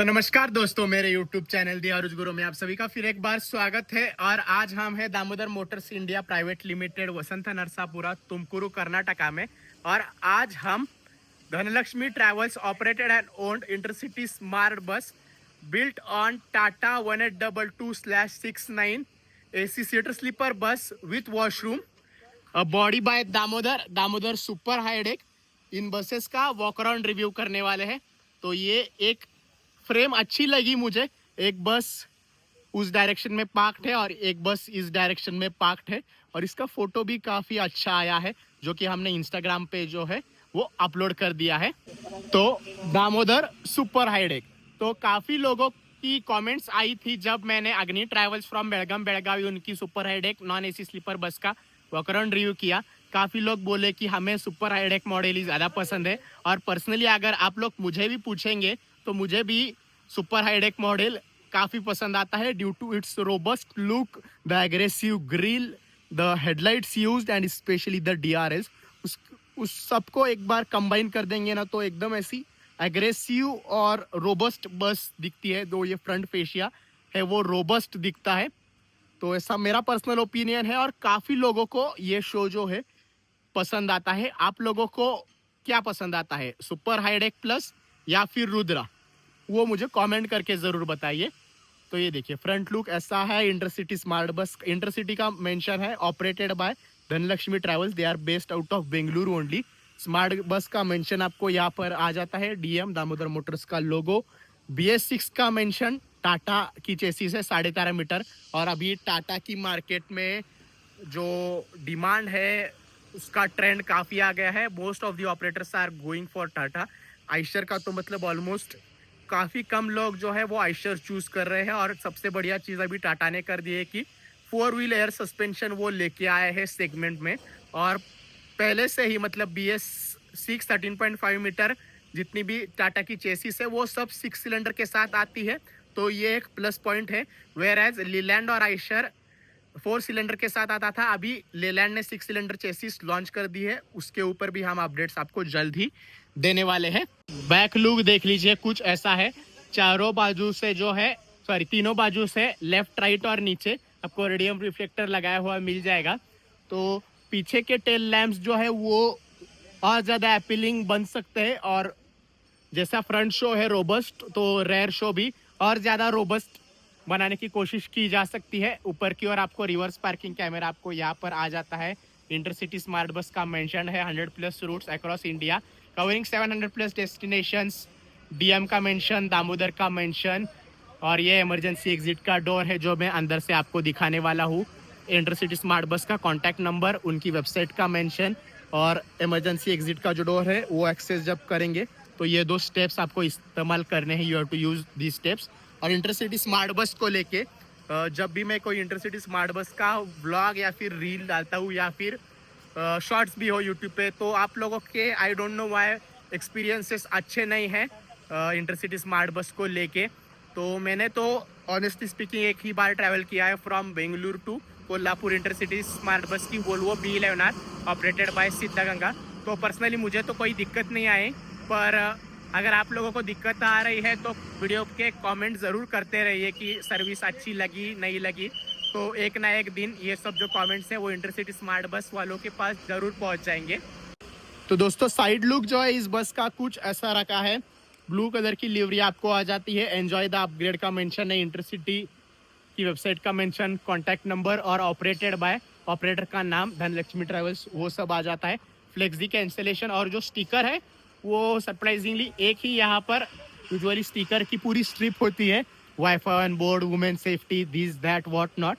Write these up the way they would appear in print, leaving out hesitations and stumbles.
तो नमस्कार दोस्तों, मेरे YouTube चैनल दी आरुज गुरु में आप सभी का फिर एक बार स्वागत है। और आज हम है Damodar motors India private limited, Vasant Narasapura, Tumakuru, Karnataka में। और आज हम Dhanalakshmi travels operated and owned intercity smart bus built on Tata 1822/69 AC seater sleeper bus with washroom, body by Damodar super high deck, इन बसेस का वॉक अराउंड रिव्यू करने वाले हैं। तो ये एक फ्रेम अच्छी लगी मुझे। एक बस उस डायरेक्शन में पार्क्ड है और एक बस इस डायरेक्शन में पार्क्ड है, और इसका फोटो भी काफी अच्छा आया है जो कि हमने इंस्टाग्राम पे जो है वो अपलोड कर दिया है। तो दामोदर सुपर हाईडेक, तो काफी लोगों की कमेंट्स आई थी जब मैंने अग्नि ट्रैवल्स फ्रॉम बेळगावी उनकी super high deck non AC sleeper bus का वॉक अराउंड रिव्यू किया। काफी लोग बोले कि हमें सुपर हाईडेक मॉडल ही ज्यादा पसंद है, और पर्सनली अगर आप लोग मुझे भी पूछेंगे तो मुझे भी सुपर हाईडेक मॉडल काफी पसंद आता है, due to its robust look, the aggressive grille, the headlights used and specially the DRLs। उस सबको एक बार कंबाइन कर देंगे ना तो एकदम ऐसी एग्रेसिव और रोबस्ट बस दिखती है। दो ये फ्रंट फेशिया है वो रोबस्ट दिखता है। तो ऐसा मेरा पर्सनल ओपिनियन है, और काफी लोगों को ये शो जो है पसंद आता है। आप लोगों को क्या पसंद आता है, सुपर हाईडेक प्लस या फिर रुद्रा? वो मुझे कमेंट करके ज़रूर बताइए। तो ये देखिए फ्रंट लुक ऐसा है। इंटरसिटी स्मार्ट बस, इंटरसिटी का मेंशन है, operated by Dhanlaxmi travels, they are based out of Bengaluru only. Smart bus का मेंशन आपको यहाँ पर आ जाता है, DM दामोदर मोटर्स का लोगो। BS6 का मेंशन, टाटा की चेसिस है 13.5 मीटर। और अभी टाटा की मार्केट में जो डिमांड है उसका ट्रेंड काफ़ी आ गया है। Most of the operators are going for Tata. Eicher का तो मतलब ऑलमोस्ट काफ़ी कम लोग जो है वो आइशर चूज कर रहे हैं। और सबसे बढ़िया चीज़ अभी टाटा ने कर दी है कि 4 व्हील एयर सस्पेंशन वो लेके आए हैं सेगमेंट में। और पहले से ही मतलब BS6 13.5 मीटर जितनी भी टाटा की चेसिस है वो सब 6 सिलेंडर के साथ आती है, तो ये एक प्लस पॉइंट है। वेयर एज लीलैंड और आइशर 4 सिलेंडर के साथ आता था, अभी लेलैंड ने 6 सिलेंडर चेसिस लॉन्च कर दी है। उसके ऊपर भी हम अपडेट्स आपको जल्द ही देने वाले हैं। बैक लुक देख लीजिए, कुछ ऐसा है। चारों बाजू से जो है, सॉरी तीनों बाजू से लेफ्ट राइट और नीचे आपको रेडियम रिफ्लेक्टर लगाया हुआ मिल जाएगा। तो पीछे के टेल लैंप्स जो है वो और ज़्यादा अपीलिंग बन सकते हैं, और जैसा फ्रंट शो है रोबस्ट, तो रेयर शो भी और ज़्यादा रोबस्ट बनाने की कोशिश की जा सकती है। ऊपर की ओर आपको रिवर्स पार्किंग कैमरा आपको यहाँ पर आ जाता है। इंटरसिटी स्मार्ट बस का मेंशन है 100+ routes across India, covering 700+ destinations. DM का मेंशन, दामोदर का मेंशन, और ये इमरजेंसी एग्जिट का डोर है जो मैं अंदर से आपको दिखाने वाला हूँ। इंटरसिटी स्मार्ट बस का कॉन्टैक्ट नंबर, उनकी वेबसाइट का मेंशन, और इमरजेंसी एग्जिट का जो डोर है वो एक्सेस जब करेंगे तो ये 2 स्टेप्स आपको इस्तेमाल करने हैं। You have to use the steps. और इंटरसिटी स्मार्ट बस को लेके जब भी मैं कोई इंटरसिटी स्मार्ट बस का व्लॉग या फिर रील डालता हूँ या फिर शॉर्ट्स भी हो यूट्यूब पे, तो आप लोगों के I don't know why experiences अच्छे नहीं हैं इंटरसिटी स्मार्ट बस को लेके। तो मैंने तो ऑनेस्टली स्पीकिंग एक ही बार ट्रैवल किया है from Bengaluru to Kolhapur intercity smart bus की, Volvo B11R operated by Siddaganga. तो पर्सनली मुझे तो कोई दिक्कत नहीं आई, पर अगर आप लोगों को दिक्कत आ रही है तो वीडियो के कमेंट ज़रूर करते रहिए कि सर्विस अच्छी लगी नहीं लगी। तो एक ना एक दिन ये सब जो कमेंट्स हैं वो इंटरसिटी स्मार्ट बस वालों के पास ज़रूर पहुंच जाएंगे। तो दोस्तों साइड लुक जो है इस बस का कुछ ऐसा रखा है। ब्लू कलर की लिवरी आपको आ जाती है। एंजॉय द अपग्रेड का मेंशन है, इंटरसिटी की वेबसाइट का मेंशन, कॉन्टैक्ट नंबर और ऑपरेटेड बाय, ऑपरेटर का नाम धनलक्ष्मी ट्रैवल्स, वो सब आ जाता है। फ्लेक्सी का इंस्टॉलेशन और जो स्टिकर है वो सरप्राइजिंगली एक ही यहाँ पर यूजुअली स्टिकर की पूरी स्ट्रिप होती है, wifi on board, women safety, this that what not,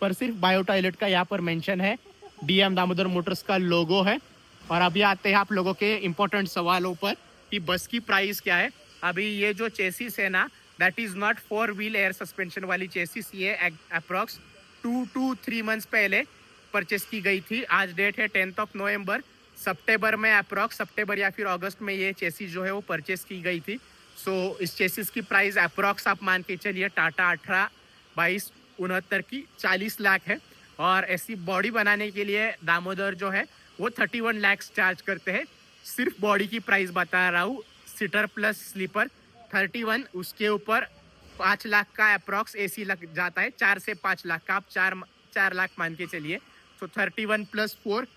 पर सिर्फ बायो टॉयलेट का यहाँ पर मेंशन है। DM दामोदर मोटर्स का लोगो है। और अभी आते हैं आप लोगों के इंपॉर्टेंट सवालों पर कि बस की प्राइस क्या है। अभी ये जो चेसिस है ना, that is not 4 wheel air suspension वाली चेसिस, ये अप्रॉक्स 2 to 3 मंथ्स पहले परचेस की गई थी। आज डेट है 10 नवंबर। सितंबर में अप्रॉक्स, सितंबर या फिर अगस्त में ये चेसिस जो है वो परचेस की गई थी। सो इस चेसिस की प्राइस अप्रॉक्स आप मान के चलिए टाटा 18/22/69 की 40 लाख है। और ऐसी बॉडी बनाने के लिए दामोदर जो है वो 31 लाख चार्ज करते हैं। सिर्फ बॉडी की प्राइस बता रहा हूँ। सीटर प्लस स्लीपर 31 उसके ऊपर 5 लाख का अप्रॉक्स एसी लग जाता है, 4 से 5 लाख का आप 4 लाख मान के चलिए। तो 31 + 4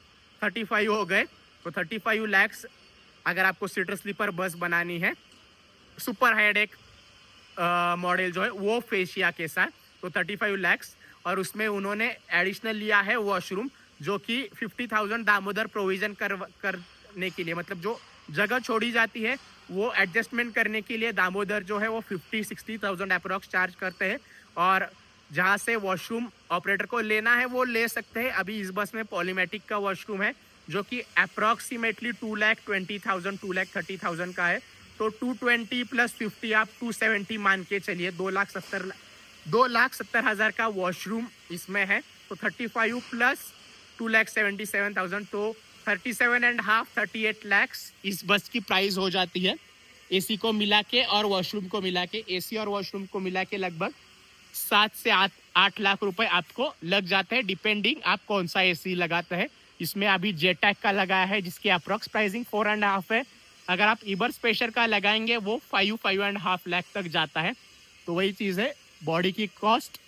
35 हो गए। तो 35 लैक्स अगर आपको सीटर स्लीपर बस बनानी है सुपर हाईडेक मॉडल जो है वो फेशिया के साथ, तो 35 लैक्स। और उसमें उन्होंने एडिशनल लिया है वॉशरूम, जो कि 50,000 दामोदर प्रोविजन करने के लिए, मतलब जो जगह छोड़ी जाती है वो एडजस्टमेंट करने के लिए दामोदर जो है वो 50-60,000 अप्रॉक्स चार्ज करते हैं। और जहाँ से वॉशरूम ऑपरेटर को लेना है वो ले सकते हैं। अभी इस बस में पॉलीमेटिक का वॉशरूम है जो कि अप्रॉक्सीमेटली 2,20,000 2,30,000 का है। तो 220 + 50 आप 270 मान के चलिए, 2,70,000 का वॉशरूम इसमें है। तो 35 + 2,77,000 तो 37.5 38 लैक्स इस बस की प्राइस हो जाती है। एसी को मिला के और वॉशरूम को मिला के, एसी और वॉशरूम को मिला के लगभग 7 से 8 लाख रुपए आपको लग जाते हैं, डिपेंडिंग आप कौन सा एसी लगाते हैं। इसमें अभी जेटैक का लगाया है जिसकी अप्रॉक्स प्राइसिंग 4.5 है। अगर आप इबर स्पेशल का लगाएंगे वो 5.5 लाख तक जाता है। तो वही चीज़ है, बॉडी की कॉस्ट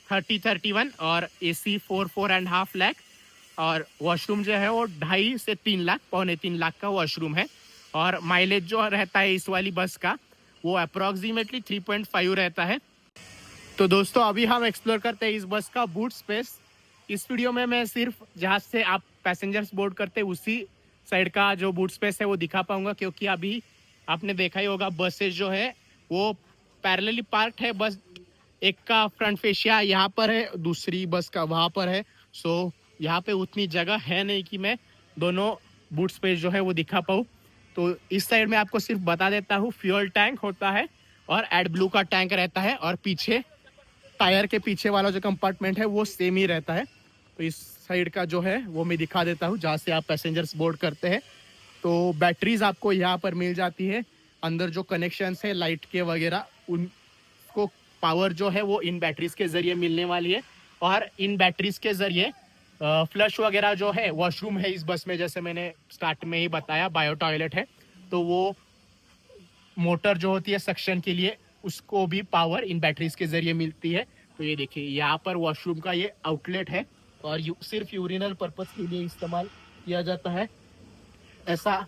31 और एसी 4.5 लाख और वॉशरूम जो है वो 2.5 से 3 लाख, 2.25 लाख का वॉशरूम है। और माइलेज जो रहता है इस वाली बस का वो अप्रॉक्सीमेटली 3.5 रहता है। तो दोस्तों अभी हम एक्सप्लोर करते हैं इस बस का बूट स्पेस। इस वीडियो में मैं सिर्फ जहाँ से आप पैसेंजर्स बोर्ड करते हैं उसी साइड का जो बूट स्पेस है वो दिखा पाऊंगा, क्योंकि अभी आपने देखा ही होगा बसेस जो है वो पैरेलली पार्क्ड है। बस एक का फ्रंट फेशिया यहाँ पर है, दूसरी बस का वहाँ पर है। सो यहाँ पे उतनी जगह है नहीं कि मैं दोनों बूट स्पेस जो है वो दिखा पाऊँ। तो इस साइड में आपको सिर्फ बता देता हूँ, फ्यूल टैंक होता है और एड ब्लू का टैंक रहता है, और पीछे टायर के पीछे वाला जो कंपार्टमेंट है वो सेम ही रहता है। तो इस साइड का जो है वो मैं दिखा देता हूँ जहाँ से आप पैसेंजर्स बोर्ड करते हैं। तो बैटरीज आपको यहाँ पर मिल जाती है। अंदर जो कनेक्शंस है लाइट के वगैरह उनको पावर जो है वो इन बैटरीज के ज़रिए मिलने वाली है। और इन बैटरीज के ज़रिए फ्लश वगैरह जो है, वॉशरूम है इस बस में जैसे मैंने स्टार्ट में ही बताया, बायो टॉयलेट है, तो वो मोटर जो होती है सक्शन के लिए उसको भी पावर इन बैटरीज के ज़रिए मिलती है। तो ये देखिए यहाँ पर वॉशरूम का ये आउटलेट है और सिर्फ यूरिनल पर्पस के लिए इस्तेमाल किया जाता है, ऐसा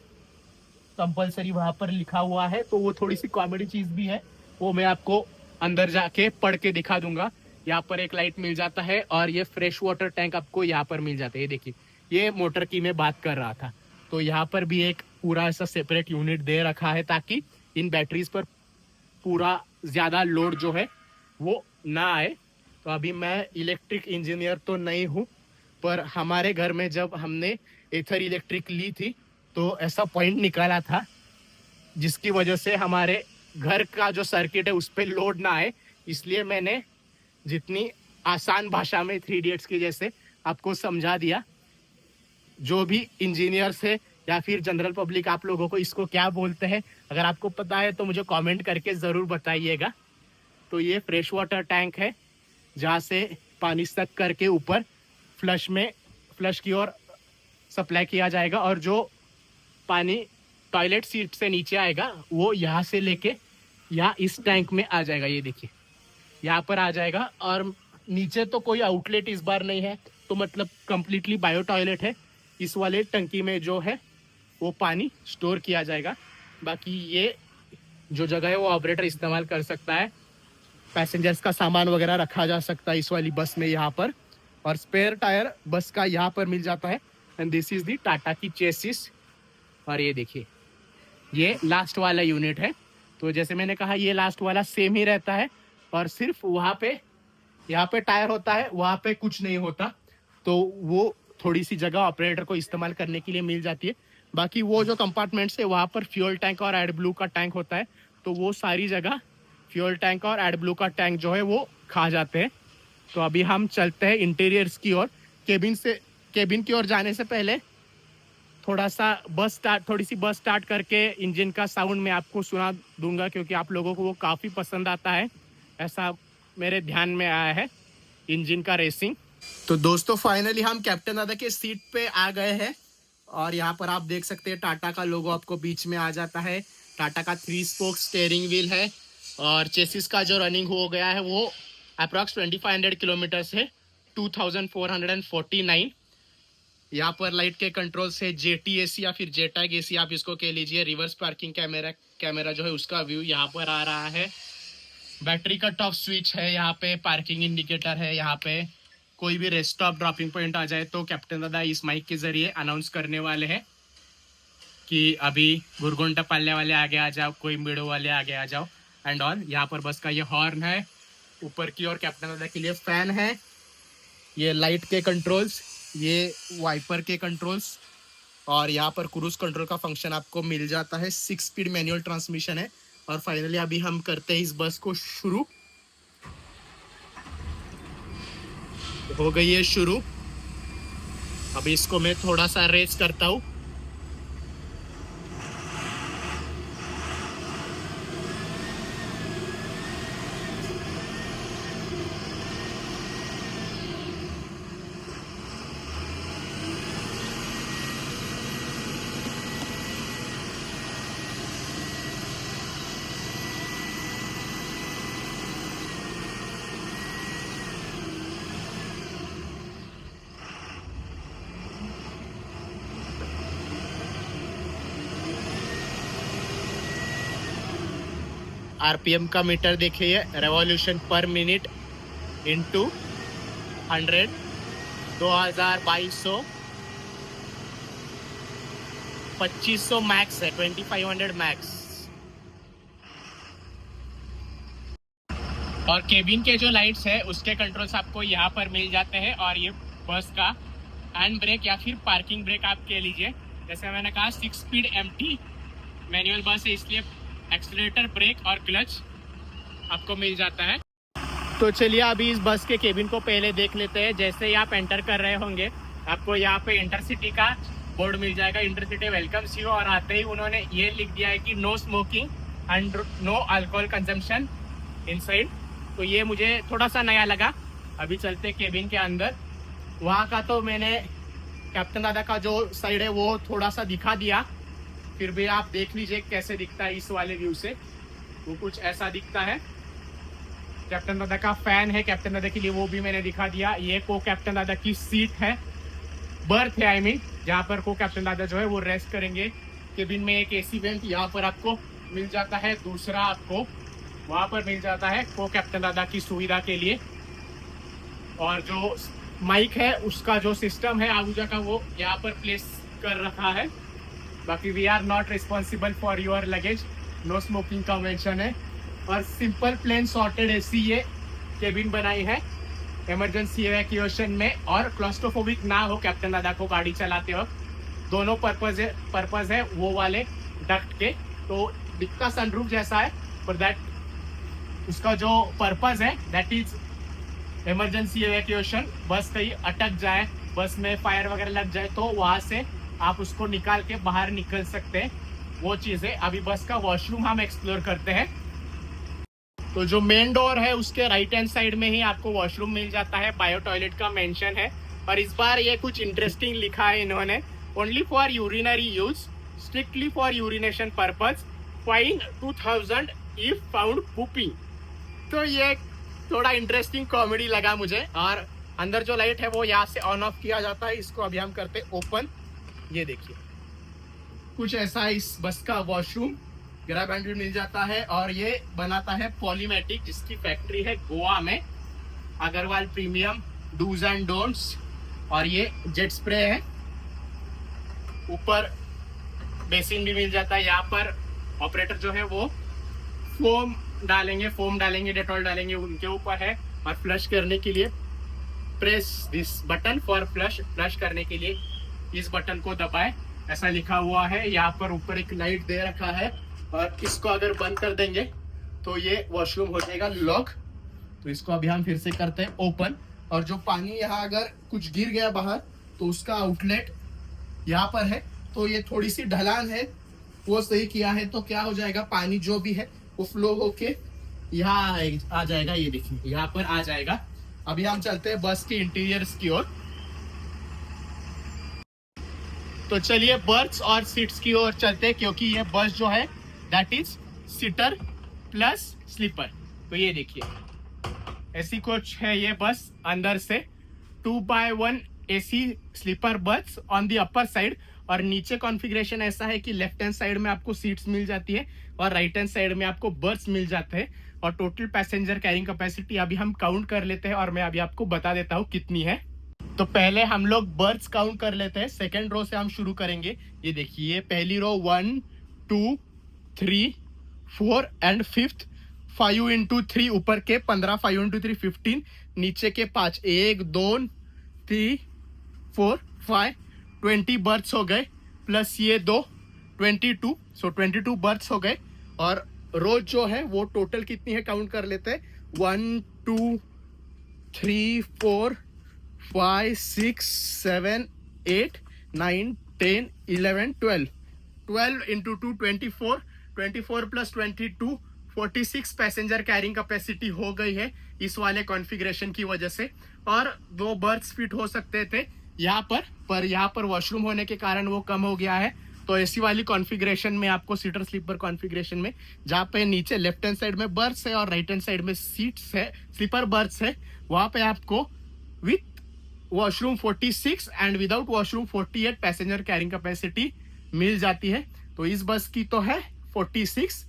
कंपलसरी वहाँ पर लिखा हुआ है। तो वो थोड़ी सी कॉमेडी चीज़ भी है, वो मैं आपको अंदर जाके पढ़ के दिखा दूंगा। यहाँ पर एक लाइट मिल जाता है और ये फ्रेश वाटर टैंक आपको यहाँ पर मिल जाता है। ये देखिए, ये मोटर की मैं बात कर रहा था। तो यहाँ पर भी एक पूरा ऐसा सेपरेट यूनिट दे रखा है ताकि इन बैटरीज पर पूरा ज़्यादा लोड जो है वो ना आए। तो अभी मैं इलेक्ट्रिक इंजीनियर तो नहीं हूँ, पर हमारे घर में जब हमने एथर इलेक्ट्रिक ली थी तो ऐसा पॉइंट निकाला था जिसकी वजह से हमारे घर का जो सर्किट है उस पर लोड ना आए। इसलिए मैंने जितनी आसान भाषा में 3 इडियट्स की जैसे आपको समझा दिया। जो भी इंजीनियर्स है या फिर जनरल पब्लिक, आप लोगों को इसको क्या बोलते हैं, अगर आपको पता है तो मुझे कमेंट करके ज़रूर बताइएगा। तो ये फ्रेश वाटर टैंक है जहाँ से पानी सक करके ऊपर फ्लश की ओर सप्लाई किया जाएगा, और जो पानी टॉयलेट सीट से नीचे आएगा वो यहाँ से लेके यहाँ इस टैंक में आ जाएगा। ये देखिए यहाँ पर आ जाएगा, और नीचे तो कोई आउटलेट इस बार नहीं है, तो मतलब कंप्लीटली बायो टॉयलेट है। इस वाले टंकी में जो है वो पानी स्टोर किया जाएगा। बाकी ये जो जगह है वो ऑपरेटर इस्तेमाल कर सकता है, पैसेंजर्स का सामान वगैरह रखा जा सकता है इस वाली बस में यहाँ पर। और स्पेयर टायर बस का यहाँ पर मिल जाता है। And this is the Tata की चेसिस। और ये देखिए ये लास्ट वाला यूनिट है। तो जैसे मैंने कहा ये लास्ट वाला सेम ही रहता है, और सिर्फ वहाँ पे यहाँ पे टायर होता है, वहाँ पे कुछ नहीं होता। तो वो थोड़ी सी जगह ऑपरेटर को इस्तेमाल करने के लिए मिल जाती है। बाकी वो जो कंपार्टमेंट्स है वहाँ पर फ्यूल टैंक और एड ब्लू का टैंक होता है, तो वो सारी जगह फ्यूल टैंक और एड ब्लू का टैंक जो है वो खा जाते हैं। तो अभी हम चलते हैं इंटीरियर्स की ओर। केबिन की ओर जाने से पहले थोड़ी सी बस स्टार्ट करके इंजन का साउंड मैं आपको सुना दूंगा, क्योंकि आप लोगों को वो काफ़ी पसंद आता है, ऐसा मेरे ध्यान में आया है इंजन का रेसिंग। तो दोस्तों फाइनली हम कैप्टन दादा के सीट पे आ गए हैं, और यहाँ पर आप देख सकते हैं टाटा का लोगो आपको बीच में आ जाता है। टाटा का 3 स्पोक स्टेयरिंग व्हील है और चेसिस का जो रनिंग हो गया है वो अप्रॉक्स 2500 किलोमीटर है, 2449। यहाँ पर लाइट के कंट्रोल से JTAC या फिर JTAG AC आप इसको कह लीजिए। रिवर्स पार्किंग कैमरा जो है उसका व्यू यहाँ पर आ रहा है। बैटरी कट ऑफ स्विच है यहाँ पे, पार्किंग इंडिकेटर है यहाँ पे। कोई भी रेस्ट स्टॉप ड्रॉपिंग पॉइंट आ जाए तो कैप्टन दादा इस माइक के जरिए अनाउंस करने वाले हैं कि अभी गुरगुंटा पालने वाले आगे आ जाओ, कोई मिडो वाले आगे आ जाओ एंड ऑल। यहाँ पर बस का ये हॉर्न है, ऊपर की ओर कैप्टन दादा के लिए फैन है, ये लाइट के कंट्रोल्स, ये वाइपर के कंट्रोल्स और यहाँ पर क्रूज कंट्रोल का फंक्शन आपको मिल जाता है। 6 स्पीड मैनुअल ट्रांसमिशन है और फाइनली अभी हम करते हैं इस बस को शुरू। हो गई है शुरू। अभी इसको मैं थोड़ा सा रेस करता हूँ। RPM का मीटर देखिए, रेवोल्यूशन पर मिनट इंटू 100, 2200, 2500 मैक्स है, 2500 मैक्स। और केबिन के जो लाइट्स है उसके कंट्रोल्स आपको यहाँ पर मिल जाते हैं। और ये बस का हैंड ब्रेक या फिर पार्किंग ब्रेक आप कह लीजिए। जैसे मैंने कहा 6 स्पीड एम्प्टी मैनुअल बस है, इसलिए एक्सीलरेटर, ब्रेक और क्लच आपको मिल जाता है। तो चलिए अभी इस बस के केबिन को पहले देख लेते हैं। जैसे ही आप एंटर कर रहे होंगे आपको यहाँ पे इंटरसिटी का बोर्ड मिल जाएगा, इंटरसिटी वेलकम्स यू। और आते ही उन्होंने ये लिख दिया है कि no smoking and no alcohol consumption inside. तो ये मुझे थोड़ा सा नया लगा। अभी चलते केबिन के अंदर। वहाँ का तो मैंने कैप्टन दादा का जो साइड है वो थोड़ा सा दिखा दिया, फिर भी आप देख लीजिए कैसे दिखता है इस वाले व्यू से। वो कुछ ऐसा दिखता है। कैप्टन दादा का फैन है कैप्टन दादा के लिए, वो भी मैंने दिखा दिया। ये को कैप्टन दादा की सीट है, बर्थ है आई मीन, जहाँ पर को कैप्टन दादा जो है वो रेस्ट करेंगे। केबिन में एक AC वेंट यहाँ पर आपको मिल जाता है, दूसरा आपको वहाँ पर मिल जाता है को कैप्टन दादा की सुविधा के लिए। और जो माइक है उसका जो सिस्टम है आहूजा का वो यहाँ पर प्लेस कर रखा है। बाकी we are not responsible for your luggage, no smoking का मेंशन है। और सिंपल प्लेन सॉर्टेड AC ये केबिन बनाई है इमरजेंसी इवैक्यूएशन में, और क्लॉस्ट्रोफोबिक ना हो कैप्टन दादा को गाड़ी चलाते वक्त। दोनों पर्पज है वो वाले डक्ट के। तो दिखता सनरूफ जैसा है पर दैट उसका जो पर्पज है दैट इज इमरजेंसी इवैक्यूएशन। बस कहीं अटक जाए, बस में फायर वगैरह लग जाए तो वहां से आप उसको निकाल के बाहर निकल सकते हैं, वो चीज़ें। अभी बस का वॉशरूम हम एक्सप्लोर करते हैं। तो जो मेन डोर है उसके राइट हैंड साइड में ही आपको वॉशरूम मिल जाता है, बायो टॉयलेट का मेंशन है। और इस बार ये कुछ इंटरेस्टिंग लिखा है इन्होंने, only for urinary use, strictly for urination purpose, fine 2000 if found पुपिंग। तो ये थोड़ा इंटरेस्टिंग कॉमेडी लगा मुझे। और अंदर जो लाइट है वो यहाँ से ऑन ऑफ किया जाता है, इसको अभी हम करते ओपन। ये देखिए कुछ ऐसा इस बस का वॉशरूम, ग्रैब हैंडल मिल जाता है। और ये बनाता है पॉलीमेटिक, जिसकी फैक्ट्री है गोवा में, Agarwal premium do's and don'ts. और ये जेट स्प्रे है, ऊपर बेसिन भी मिल जाता है। यहाँ पर ऑपरेटर जो है वो फोम डालेंगे, डेटॉल डालेंगे उनके ऊपर है। और फ्लश करने के लिए press this button for flush करने के लिए इस बटन को दबाएं, ऐसा लिखा हुआ है। यहाँ पर ऊपर एक लाइट दे रखा है और इसको अगर बंद कर देंगे तो ये वॉशरूम हो जाएगा लॉक। तो इसको अभी हम फिर से करते हैं ओपन। और जो पानी यहाँ अगर कुछ गिर गया बाहर तो उसका आउटलेट यहाँ पर है। तो ये थोड़ी सी ढलान है, वो सही किया है तो क्या हो जाएगा, पानी जो भी है वो फ्लो होके यहाँ आ जाएगा। ये देखिए यहाँ पर आ जाएगा। अभी हम चलते हैं बस के इंटीरियर्स की ओर। तो चलिए बर्थ्स और सीट्स की ओर चलते हैं, क्योंकि ये बस जो है that is seater plus sleeper. तो ये देखिए ऐसी कुछ है ये बस अंदर से 2x1 AC sleeper bus on the upper side. और नीचे कॉन्फ़िगरेशन ऐसा है कि लेफ्ट हैंड साइड में आपको सीट्स मिल जाती है और राइट हैंड साइड में आपको बर्थ मिल जाते हैं। और टोटल पैसेंजर कैरिंग कैपेसिटी अभी हम काउंट कर लेते हैं और मैं अभी आपको बता देता हूँ कितनी है। तो पहले हम लोग बर्थ्स काउंट कर लेते हैं, सेकेंड रो से हम शुरू करेंगे। ये देखिए पहली रो 1 2 3 4 एंड फिफ्थ 5 इंटू 3 ऊपर के 15, 5 इंटू 3 15, नीचे के 5 1 2 3 4 5 20 बर्थ्स हो गए प्लस ये दो 22, सो 22 बर्थ्स हो गए। और रोज जो है वो टोटल कितनी है काउंट कर लेते हैं 1 2 3 4 5 6 7 8 9 10 11 12 into 2 24, 24 plus 22 46 passenger carrying capacity हो गई है इस वाले कॉन्फ़िगरेशन की वजह से। और 2 बर्थ्स फिट हो सकते थे यहाँ पर यहाँ पर वॉशरूम होने के कारण वो कम हो गया है। तो ऐसी वाली कॉन्फ़िगरेशन में आपको सीटर स्लीपर कॉन्फ़िगरेशन में जहाँ पे नीचे लेफ्ट हैंड साइड में बर्थ्स है और राइट हैंड साइड में सीट्स है, स्लीपर बर्थ्स है, वहाँ पे आपको with washroom 46 and without washroom 48 passenger carrying capacity मिल जाती है। तो इस बस की तो है 46,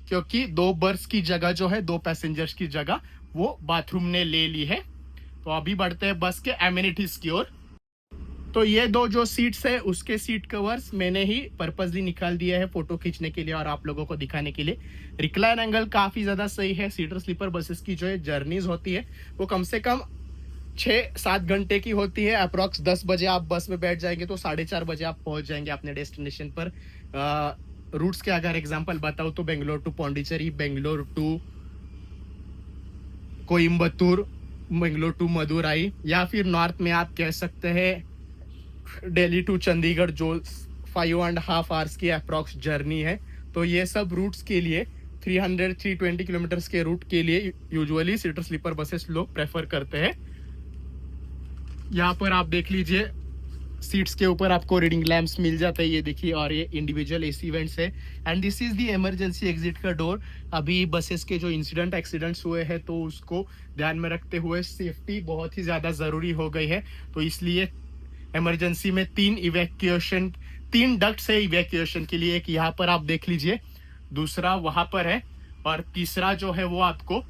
क्योंकि 2 बर्थ की जगह जो है 2 पैसेंजर्स की जगह वो बाथरूम ने ले ली है। तो अभी बढ़ते हैं बस के एमिनिटीज की ओर। तो ये 2 जो सीट्स है उसके सीट कवर्स मैंने ही पर्पसली निकाल दिया है फोटो खींचने के लिए और आप लोगों को दिखाने के लिए। रिक्लाइन एंगल काफी ज्यादा सही है। सीटर स्लीपर बसेस की जो है जर्नीज होती है वो कम से कम 6-7 घंटे की होती है। अप्रॉक्स 10 बजे आप बस में बैठ जाएंगे तो 4:30 बजे आप पहुंच जाएंगे अपने डेस्टिनेशन पर। रूट्स के अगर एग्जांपल बताऊं तो Bangalore to Pondicherry, Bangalore to Coimbatore, Bangalore to Madurai, या फिर नॉर्थ में आप कह सकते हैं दिल्ली टू चंडीगढ़ जो 5.5 आवर्स की अप्रॉक्स जर्नी है। तो ये सब रूट्स के लिए 300-320 किलोमीटर्स के रूट के लिए यूजुअली सीटर स्लीपर बसेस लोग प्रेफर करते हैं। यहाँ पर आप देख लीजिए सीट्स के ऊपर आपको रीडिंग लैंप्स मिल जाते हैं, ये देखिए। और ये इंडिविजुअल एसी वेंट्स है and this is the emergency exit का डोर। अभी बसेस के जो एक्सीडेंट्स हुए हैं तो उसको ध्यान में रखते हुए सेफ्टी बहुत ही ज़्यादा ज़रूरी हो गई है। तो इसलिए इमरजेंसी में 3 डक्ट्स है इवैक्यूएशन के लिए। एक यहाँ पर आप देख लीजिए, दूसरा वहाँ पर है और तीसरा जो है वो आपको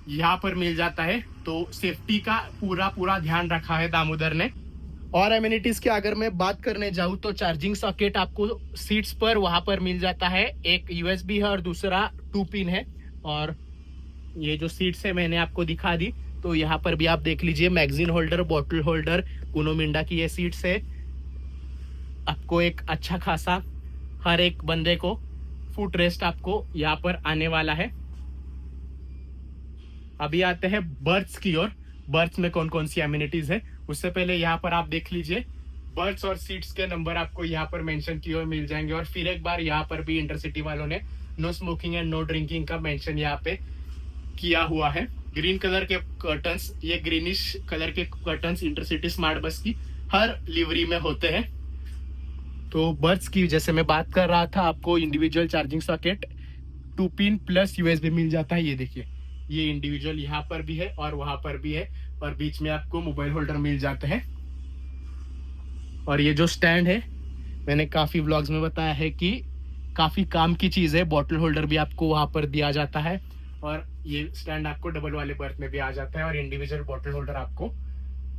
यहाँ पर मिल जाता है। तो सेफ्टी का पूरा ध्यान रखा है दामोदर ने। और एमिनिटीज की अगर मैं बात करने जाऊँ तो चार्जिंग सॉकेट आपको सीट्स पर वहाँ पर मिल जाता है। एक USB है और दूसरा 2 पिन है। और ये जो सीट्स है मैंने आपको दिखा दी। तो यहाँ पर भी आप देख लीजिए magazine holder, bottle holder, Uno Minda की ये सीट्स है। आपको एक अच्छा खासा हर एक बंदे को फुट रेस्ट आपको यहाँ पर आने वाला है। अभी आते हैं बर्थ्स की ओर। बर्थ्स में कौन कौन सी एमिनिटीज है उससे पहले यहाँ पर आप देख लीजिए बर्थ्स और सीट्स के नंबर आपको यहाँ पर मेंशन किए हुए मिल जाएंगे। और फिर एक बार यहाँ पर भी इंटरसिटी वालों ने no smoking and no drinking का मेंशन यहाँ पे किया हुआ है। ग्रीन कलर के कर्टन्स, ये ग्रीनिश कलर के कर्टन्स इंटरसिटी स्मार्ट बस की हर लिवरी में होते हैं। तो बर्थ्स की जैसे मैं बात कर रहा था, आपको individual charging socket 2 pin plus USB मिल जाता है। ये देखिए ये इंडिविजुअल यहाँ पर भी है और वहां पर भी है और बीच में आपको मोबाइल होल्डर मिल जाते हैं। और ये जो स्टैंड है मैंने काफी व्लॉग्स में बताया है कि काफी काम की चीज है। बॉटल होल्डर भी आपको वहां पर दिया जाता है और ये स्टैंड आपको डबल वाले बर्थ में भी आ जाता है और इंडिविजुअल बॉटल होल्डर आपको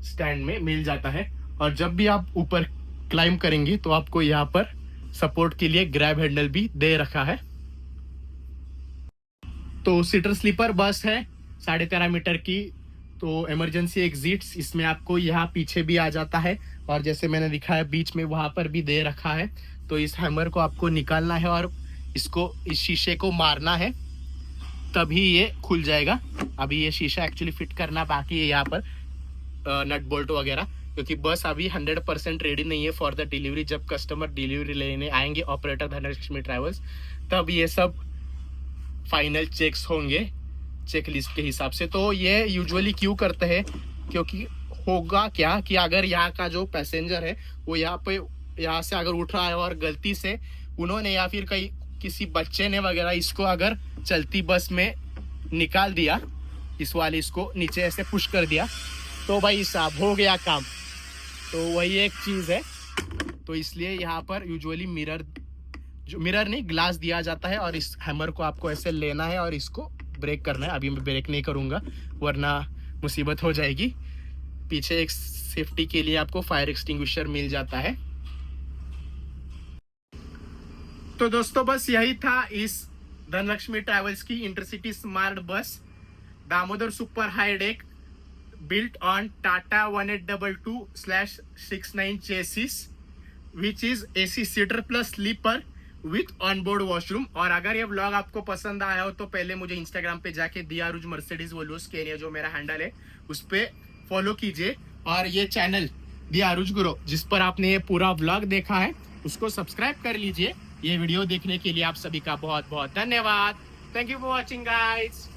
स्टैंड में मिल जाता है। और जब भी आप ऊपर क्लाइम करेंगे तो आपको यहाँ पर सपोर्ट के लिए ग्रैब हैंडल भी दे रखा है। तो सीटर स्लीपर बस है 13.5 मीटर की। तो इमरजेंसी एग्जिट्स इसमें आपको यहाँ पीछे भी आ जाता है और जैसे मैंने दिखाया बीच में वहां पर भी दे रखा है। तो इस हैमर को आपको निकालना है और इस शीशे को मारना है तभी ये खुल जाएगा। अभी ये शीशा एक्चुअली फिट करना बाकी है यहाँ पर नट बोल्ट वगैरह, क्योंकि बस अभी 100% रेडी नहीं है फॉर द डिलीवरी। जब कस्टमर डिलीवरी लेने आएंगे ऑपरेटर धनलक्ष्मी ट्रैवल्स तब ये सब फाइनल चेक्स होंगे चेक लिस्ट के हिसाब से। तो ये यूजुअली क्यों करते हैं, क्योंकि होगा क्या कि अगर यहाँ का जो पैसेंजर है वो यहाँ से अगर उठ रहा है और गलती से उन्होंने या फिर किसी बच्चे ने वगैरह इसको अगर चलती बस में निकाल दिया, इस वाले इसको नीचे ऐसे पुश कर दिया, तो भाई साहब हो गया काम। तो वही एक चीज़ है। तो इसलिए यहाँ पर यूजुअली मिरर नहीं, ग्लास दिया जाता है और इस हैमर को आपको ऐसे लेना है और इसको ब्रेक करना है। अभी मैं ब्रेक नहीं करूँगा वरना मुसीबत हो जाएगी। पीछे एक सेफ्टी के लिए आपको फायर एक्सटिंग्विशर मिल जाता है। तो दोस्तों बस यही था इस धनलक्ष्मी ट्रैवल्स की इंटरसिटी स्मार्ट बस Damodar super high deck built on Tata 1822/69 chassis which is AC seater plus sleeper with onboard washroom। और अगर ये व्लॉग आपको पसंद आया हो तो पहले मुझे इंस्टाग्राम पे जाके दियारुज मर्सिडीज वोल्वोस केनिया जो मेरा हैंडल है उस पे फॉलो कीजिए, और ये चैनल दियारुज गुरु जिस पर आपने ये पूरा व्लॉग देखा है उसको सब्सक्राइब कर लीजिए। ये वीडियो देखने के लिए आप सभी का बहुत बहुत धन्यवाद। Thank you for watching guys.